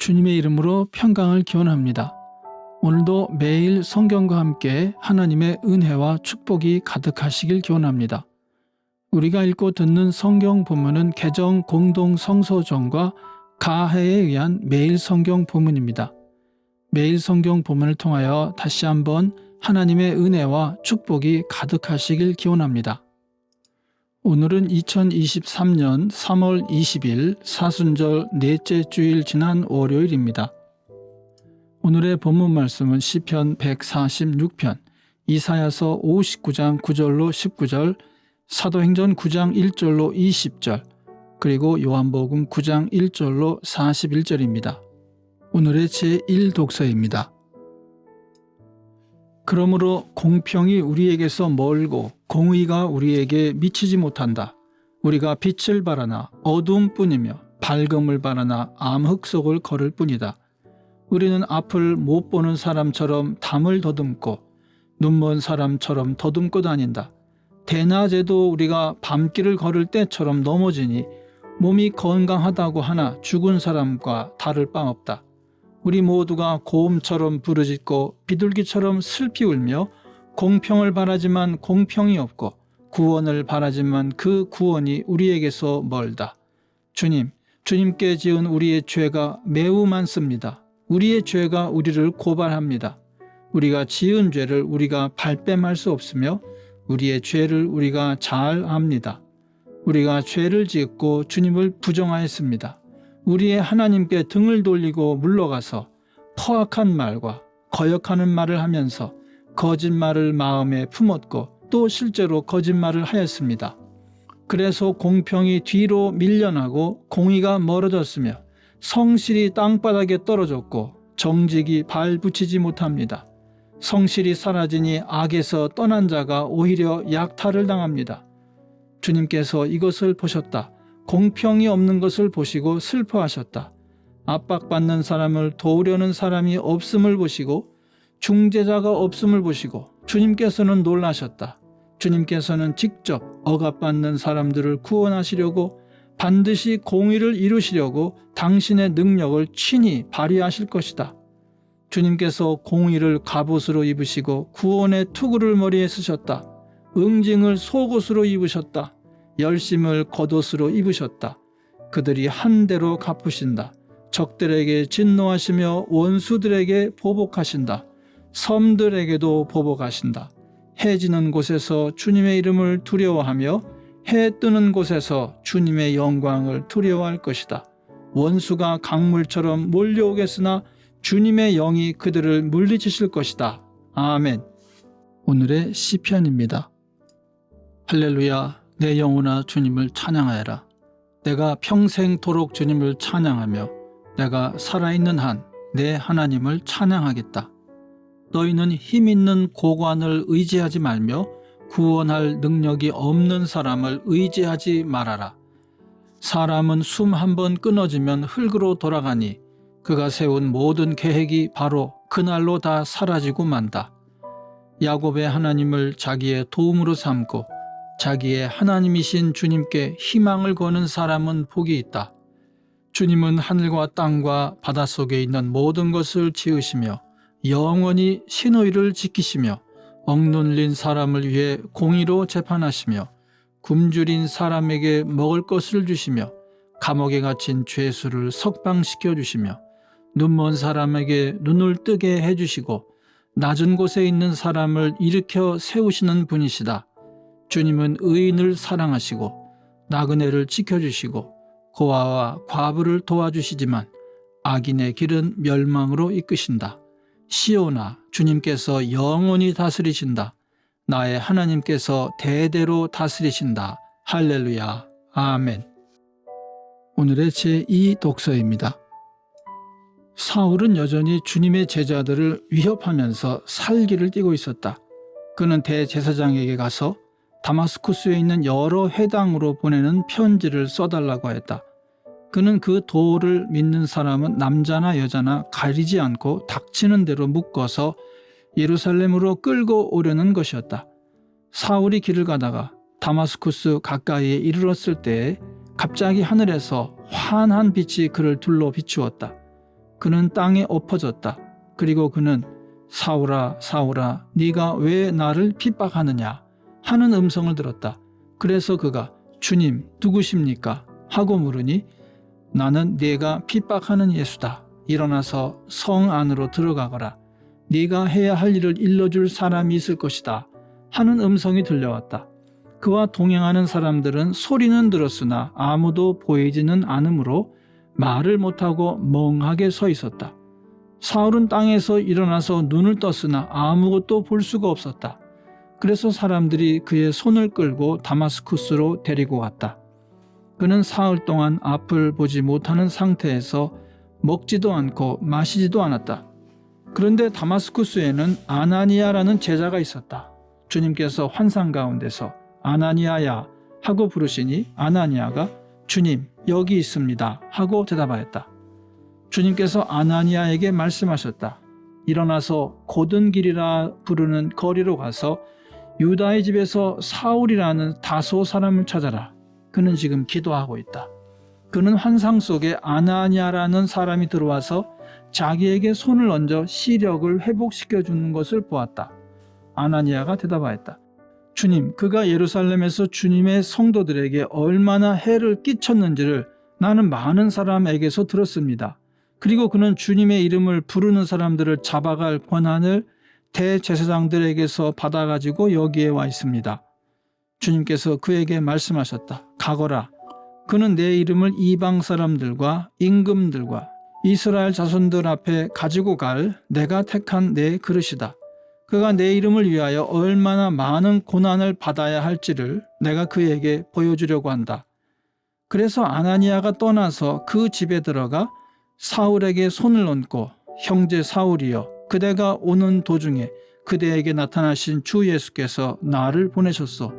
주님의 이름으로 평강을 기원합니다. 오늘도 매일 성경과 함께 하나님의 은혜와 축복이 가득하시길 기원합니다. 우리가 읽고 듣는 성경 본문은 개정 공동 성서전과 가해에 의한 매일 성경 본문입니다. 매일 성경 본문을 통하여 다시 한번 하나님의 은혜와 축복이 가득하시길 기원합니다. 오늘은 2023년 3월 20일 사순절 넷째 주일 지난 월요일입니다. 오늘의 본문 말씀은 시편 146편, 이사야서 59장 9절로 19절, 사도행전 9장 1절로 20절, 그리고 요한복음 9장 1절로 41절입니다. 오늘의 제1독서입니다. 그러므로 공평이 우리에게서 멀고 공의가 우리에게 미치지 못한다. 우리가 빛을 바라나 어두움뿐이며 밝음을 바라나 암흑 속을 걸을 뿐이다. 우리는 앞을 못 보는 사람처럼 담을 더듬고 눈먼 사람처럼 더듬고 다닌다. 대낮에도 우리가 밤길을 걸을 때처럼 넘어지니 몸이 건강하다고 하나 죽은 사람과 다를 바 없다. 우리 모두가 고음처럼 부르짖고 비둘기처럼 슬피 울며 공평을 바라지만 공평이 없고 구원을 바라지만 그 구원이 우리에게서 멀다. 주님께 지은 우리의 죄가 매우 많습니다. 우리의 죄가 우리를 고발합니다. 우리가 지은 죄를 우리가 발뺌할 수 없으며 우리의 죄를 우리가 잘 압니다. 우리가 죄를 짓고 주님을 부정하였습니다. 우리의 하나님께 등을 돌리고 물러가서 포악한 말과 거역하는 말을 하면서 거짓말을 마음에 품었고 또 실제로 거짓말을 하였습니다. 그래서 공평이 뒤로 밀려나고 공의가 멀어졌으며 성실이 땅바닥에 떨어졌고 정직이 발붙이지 못합니다. 성실이 사라지니 악에서 떠난 자가 오히려 약탈을 당합니다. 주님께서 이것을 보셨다. 공평이 없는 것을 보시고 슬퍼하셨다. 압박받는 사람을 도우려는 사람이 없음을 보시고 중재자가 없음을 보시고 주님께서는 놀라셨다. 주님께서는 직접 억압받는 사람들을 구원하시려고 반드시 공의를 이루시려고 당신의 능력을 친히 발휘하실 것이다. 주님께서 공의를 갑옷으로 입으시고 구원의 투구를 머리에 쓰셨다. 응징을 속옷으로 입으셨다. 열심을 겉옷으로 입으셨다. 그들이 한 대로 갚으신다. 적들에게 진노하시며 원수들에게 보복하신다. 섬들에게도 보복하신다. 해 지는 곳에서 주님의 이름을 두려워하며 해 뜨는 곳에서 주님의 영광을 두려워할 것이다. 원수가 강물처럼 몰려오겠으나 주님의 영이 그들을 물리치실 것이다. 아멘. 오늘의 시편입니다. 할렐루야. 내 영혼아 주님을 찬양하여라. 내가 평생토록 주님을 찬양하며 내가 살아있는 한 내 하나님을 찬양하겠다. 너희는 힘있는 고관을 의지하지 말며 구원할 능력이 없는 사람을 의지하지 말아라. 사람은 숨 한 번 끊어지면 흙으로 돌아가니 그가 세운 모든 계획이 바로 그날로 다 사라지고 만다. 야곱의 하나님을 자기의 도움으로 삼고 자기의 하나님이신 주님께 희망을 거는 사람은 복이 있다. 주님은 하늘과 땅과 바닷속에 있는 모든 것을 지으시며 영원히 신의를 지키시며 억눌린 사람을 위해 공의로 재판하시며 굶주린 사람에게 먹을 것을 주시며 감옥에 갇힌 죄수를 석방시켜 주시며 눈먼 사람에게 눈을 뜨게 해주시고 낮은 곳에 있는 사람을 일으켜 세우시는 분이시다. 주님은 의인을 사랑하시고 나그네를 지켜주시고 고아와 과부를 도와주시지만 악인의 길은 멸망으로 이끄신다. 시온아, 주님께서 영원히 다스리신다. 나의 하나님께서 대대로 다스리신다. 할렐루야. 아멘. 오늘의 제2독서입니다. 사울은 여전히 주님의 제자들을 위협하면서 살기를 띠고 있었다. 그는 대제사장에게 가서 다마스쿠스에 있는 여러 회당으로 보내는 편지를 써달라고 했다. 그는 그 도를 믿는 사람은 남자나 여자나 가리지 않고 닥치는 대로 묶어서 예루살렘으로 끌고 오려는 것이었다. 사울이 길을 가다가 다마스쿠스 가까이에 이르렀을 때에 갑자기 하늘에서 환한 빛이 그를 둘러 비추었다. 그는 땅에 엎어졌다. 그리고 그는 사울아 사울아 네가 왜 나를 핍박하느냐 하는 음성을 들었다. 그래서 그가 주님 누구십니까 하고 물으니 나는 네가 핍박하는 예수다. 일어나서 성 안으로 들어가거라. 네가 해야 할 일을 일러줄 사람이 있을 것이다 하는 음성이 들려왔다. 그와 동행하는 사람들은 소리는 들었으나 아무도 보이지는 않으므로 말을 못하고 멍하게 서 있었다. 사울은 땅에서 일어나서 눈을 떴으나 아무것도 볼 수가 없었다. 그래서 사람들이 그의 손을 끌고 다마스쿠스로 데리고 갔다. 그는 사흘 동안 앞을 보지 못하는 상태에서 먹지도 않고 마시지도 않았다. 그런데 다마스쿠스에는 아나니아라는 제자가 있었다. 주님께서 환상 가운데서 아나니아야 하고 부르시니 아나니아가 주님 여기 있습니다 하고 대답하였다. 주님께서 아나니아에게 말씀하셨다. 일어나서 곧은 길이라 부르는 거리로 가서 유다의 집에서 사울이라는 다소 사람을 찾아라. 그는 지금 기도하고 있다. 그는 환상 속에 아나니아라는 사람이 들어와서 자기에게 손을 얹어 시력을 회복시켜 주는 것을 보았다. 아나니아가 대답하였다. 주님, 그가 예루살렘에서 주님의 성도들에게 얼마나 해를 끼쳤는지를 나는 많은 사람에게서 들었습니다. 그리고 그는 주님의 이름을 부르는 사람들을 잡아갈 권한을 대제사장들에게서 받아가지고 여기에 와 있습니다. 주님께서 그에게 말씀하셨다. 가거라. 그는 내 이름을 이방 사람들과 임금들과 이스라엘 자손들 앞에 가지고 갈 내가 택한 내 그릇이다. 그가 내 이름을 위하여 얼마나 많은 고난을 받아야 할지를 내가 그에게 보여주려고 한다. 그래서 아나니아가 떠나서 그 집에 들어가 사울에게 손을 얹고 형제 사울이여 그대가 오는 도중에 그대에게 나타나신 주 예수께서 나를 보내셨소.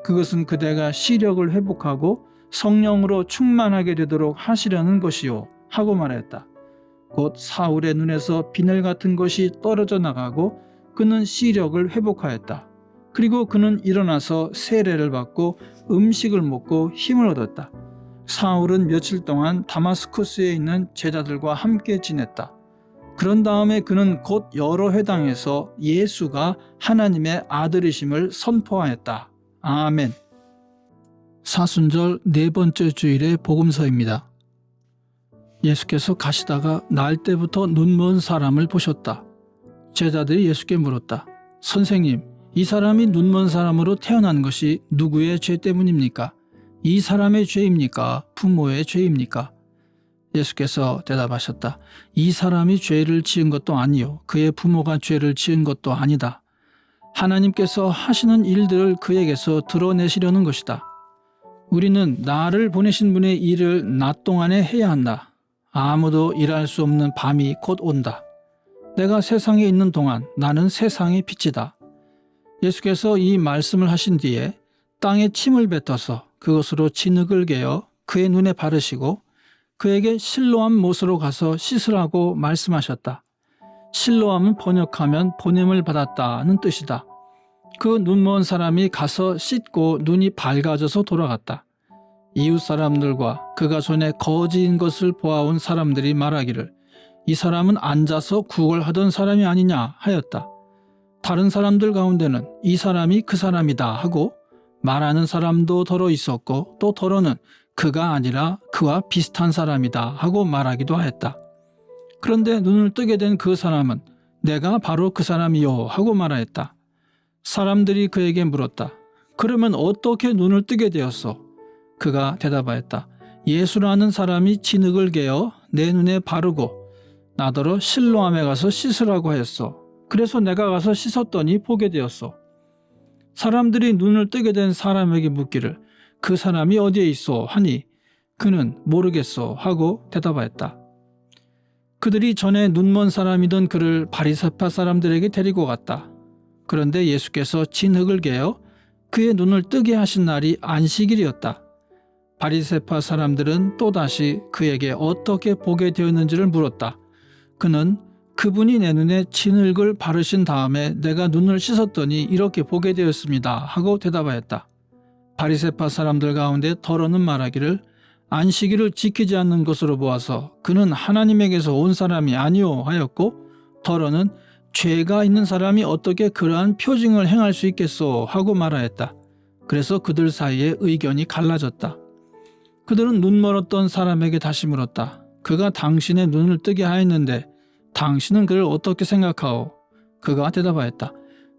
그것은 그대가 시력을 회복하고 성령으로 충만하게 되도록 하시려는 것이요 하고 말했다. 곧 사울의 눈에서 비늘 같은 것이 떨어져 나가고 그는 시력을 회복하였다. 그리고 그는 일어나서 세례를 받고 음식을 먹고 힘을 얻었다. 사울은 며칠 동안 다마스쿠스에 있는 제자들과 함께 지냈다. 그런 다음에 그는 곧 여러 회당에서 예수가 하나님의 아들이심을 선포하였다. 아멘. 사순절 네 번째 주일의 복음서입니다. 예수께서 가시다가 날 때부터 눈먼 사람을 보셨다. 제자들이 예수께 물었다. 선생님, 이 사람이 눈먼 사람으로 태어난 것이 누구의 죄 때문입니까? 이 사람의 죄입니까? 부모의 죄입니까? 예수께서 대답하셨다. 이 사람이 죄를 지은 것도 아니요 그의 부모가 죄를 지은 것도 아니다. 하나님께서 하시는 일들을 그에게서 드러내시려는 것이다. 우리는 나를 보내신 분의 일을 낮 동안에 해야 한다. 아무도 일할 수 없는 밤이 곧 온다. 내가 세상에 있는 동안 나는 세상의 빛이다. 예수께서 이 말씀을 하신 뒤에 땅에 침을 뱉어서 그것으로 진흙을 개어 그의 눈에 바르시고 그에게 실로암 못으로 가서 씻으라고 말씀하셨다. 실로암은 번역하면 보냄을 받았다는 뜻이다. 그 눈먼 사람이 가서 씻고 눈이 밝아져서 돌아갔다. 이웃 사람들과 그가 전에 거지인 것을 보아온 사람들이 말하기를 이 사람은 앉아서 구걸하던 사람이 아니냐 하였다. 다른 사람들 가운데는 이 사람이 그 사람이다 하고 말하는 사람도 더러 있었고 또 더러는 그가 아니라 그와 비슷한 사람이다 하고 말하기도 하였다. 그런데 눈을 뜨게 된 그 사람은 내가 바로 그 사람이요 하고 말하였다. 사람들이 그에게 물었다. 그러면 어떻게 눈을 뜨게 되었소? 그가 대답하였다. 예수라는 사람이 진흙을 개어 내 눈에 바르고 나더러 실로암에 가서 씻으라고 했소. 그래서 내가 가서 씻었더니 보게 되었소. 사람들이 눈을 뜨게 된 사람에게 묻기를 그 사람이 어디에 있소 하니 그는 모르겠소 하고 대답하였다. 그들이 전에 눈먼 사람이던 그를 바리새파 사람들에게 데리고 갔다. 그런데 예수께서 진흙을 개어 그의 눈을 뜨게 하신 날이 안식일이었다. 바리새파 사람들은 또다시 그에게 어떻게 보게 되었는지를 물었다. 그는 그분이 내 눈에 진흙을 바르신 다음에 내가 눈을 씻었더니 이렇게 보게 되었습니다 하고 대답하였다. 바리새파 사람들 가운데 더러는 말하기를 안식일을 지키지 않는 것으로 보아서 그는 하나님에게서 온 사람이 아니오 하였고, 더러는 죄가 있는 사람이 어떻게 그러한 표징을 행할 수 있겠소 하고 말하였다. 그래서 그들 사이에 의견이 갈라졌다. 그들은 눈 멀었던 사람에게 다시 물었다. 그가 당신의 눈을 뜨게 하였는데 당신은 그를 어떻게 생각하오? 그가 대답하였다.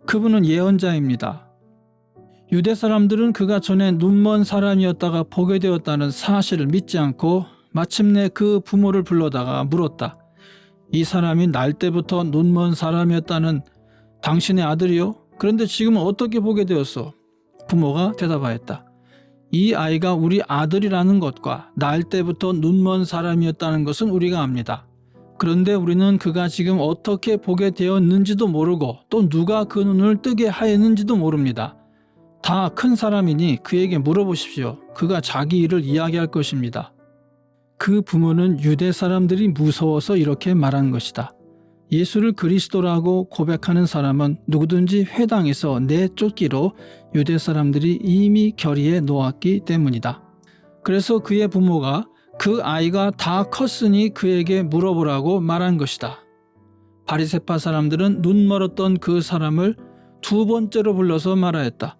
그분은 예언자입니다. 유대 사람들은 그가 전에 눈먼 사람이었다가 보게 되었다는 사실을 믿지 않고 마침내 그 부모를 불러다가 물었다. 이 사람이 날 때부터 눈먼 사람이었다는 당신의 아들이요? 그런데 지금은 어떻게 보게 되었소? 부모가 대답하였다. 이 아이가 우리 아들이라는 것과 날 때부터 눈먼 사람이었다는 것은 우리가 압니다. 그런데 우리는 그가 지금 어떻게 보게 되었는지도 모르고 또 누가 그 눈을 뜨게 하였는지도 모릅니다. 다 큰 사람이니 그에게 물어보십시오. 그가 자기 일을 이야기할 것입니다. 그 부모는 유대 사람들이 무서워서 이렇게 말한 것이다. 예수를 그리스도라고 고백하는 사람은 누구든지 회당에서 내쫓기로 유대 사람들이 이미 결의해 놓았기 때문이다. 그래서 그의 부모가 그 아이가 다 컸으니 그에게 물어보라고 말한 것이다. 바리새파 사람들은 눈 멀었던 그 사람을 두 번째로 불러서 말하였다.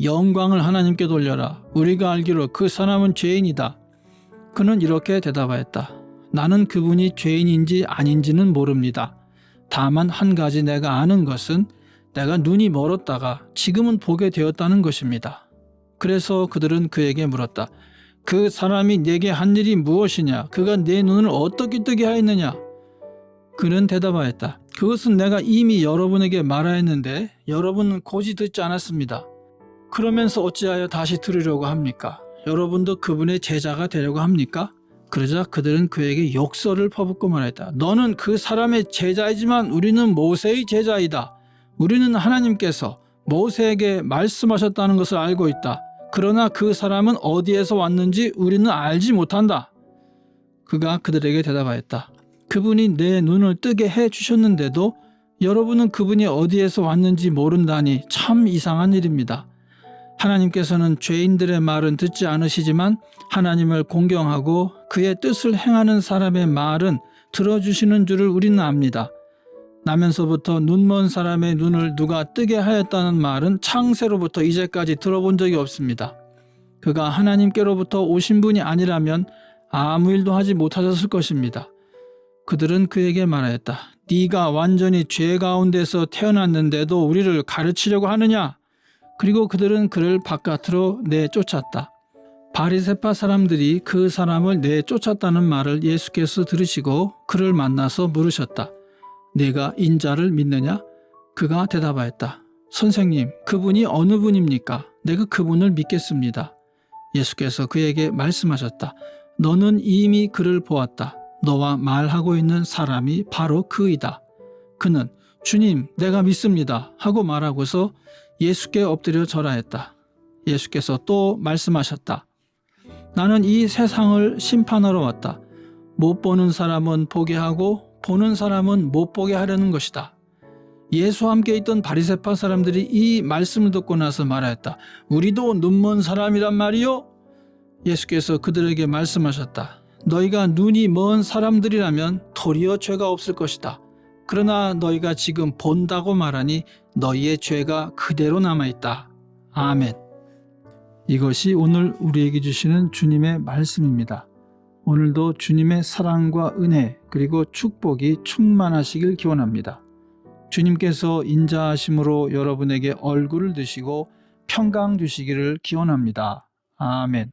영광을 하나님께 돌려라. 우리가 알기로 그 사람은 죄인이다. 그는 이렇게 대답하였다. 나는 그분이 죄인인지 아닌지는 모릅니다. 다만 한 가지 내가 아는 것은 내가 눈이 멀었다가 지금은 보게 되었다는 것입니다. 그래서 그들은 그에게 물었다. 그 사람이 내게 한 일이 무엇이냐? 그가 내 눈을 어떻게 뜨게 하였느냐? 그는 대답하였다. 그것은 내가 이미 여러분에게 말하였는데 여러분은 고지 듣지 않았습니다. 그러면서 어찌하여 다시 들으려고 합니까? 여러분도 그분의 제자가 되려고 합니까? 그러자 그들은 그에게 욕설을 퍼붓고 말했다. 너는 그 사람의 제자이지만 우리는 모세의 제자이다. 우리는 하나님께서 모세에게 말씀하셨다는 것을 알고 있다. 그러나 그 사람은 어디에서 왔는지 우리는 알지 못한다. 그가 그들에게 대답하였다. 그분이 내 눈을 뜨게 해 주셨는데도 여러분은 그분이 어디에서 왔는지 모른다니 참 이상한 일입니다. 하나님께서는 죄인들의 말은 듣지 않으시지만 하나님을 공경하고 그의 뜻을 행하는 사람의 말은 들어주시는 줄을 우리는 압니다. 나면서부터 눈먼 사람의 눈을 누가 뜨게 하였다는 말은 창세로부터 이제까지 들어본 적이 없습니다. 그가 하나님께로부터 오신 분이 아니라면 아무 일도 하지 못하셨을 것입니다. 그들은 그에게 말하였다. 네가 완전히 죄 가운데서 태어났는데도 우리를 가르치려고 하느냐? 그리고 그들은 그를 바깥으로 내쫓았다. 바리새파 사람들이 그 사람을 내쫓았다는 말을 예수께서 들으시고 그를 만나서 물으셨다. 네가 인자를 믿느냐? 그가 대답하였다. 선생님, 그분이 어느 분입니까? 내가 그분을 믿겠습니다. 예수께서 그에게 말씀하셨다. 너는 이미 그를 보았다. 너와 말하고 있는 사람이 바로 그이다. 그는 주님, 내가 믿습니다 하고 말하고서 예수께 엎드려 절하였다. 예수께서 또 말씀하셨다. 나는 이 세상을 심판하러 왔다. 못 보는 사람은 보게 하고 보는 사람은 못 보게 하려는 것이다. 예수와 함께 있던 바리새파 사람들이 이 말씀을 듣고 나서 말하였다. 우리도 눈먼 사람이란 말이요? 예수께서 그들에게 말씀하셨다. 너희가 눈이 먼 사람들이라면 도리어 죄가 없을 것이다. 그러나 너희가 지금 본다고 말하니 너희의 죄가 그대로 남아있다. 아멘. 이것이 오늘 우리에게 주시는 주님의 말씀입니다. 오늘도 주님의 사랑과 은혜 그리고 축복이 충만하시길 기원합니다. 주님께서 인자하심으로 여러분에게 얼굴을 드시고 평강 주시기를 기원합니다. 아멘.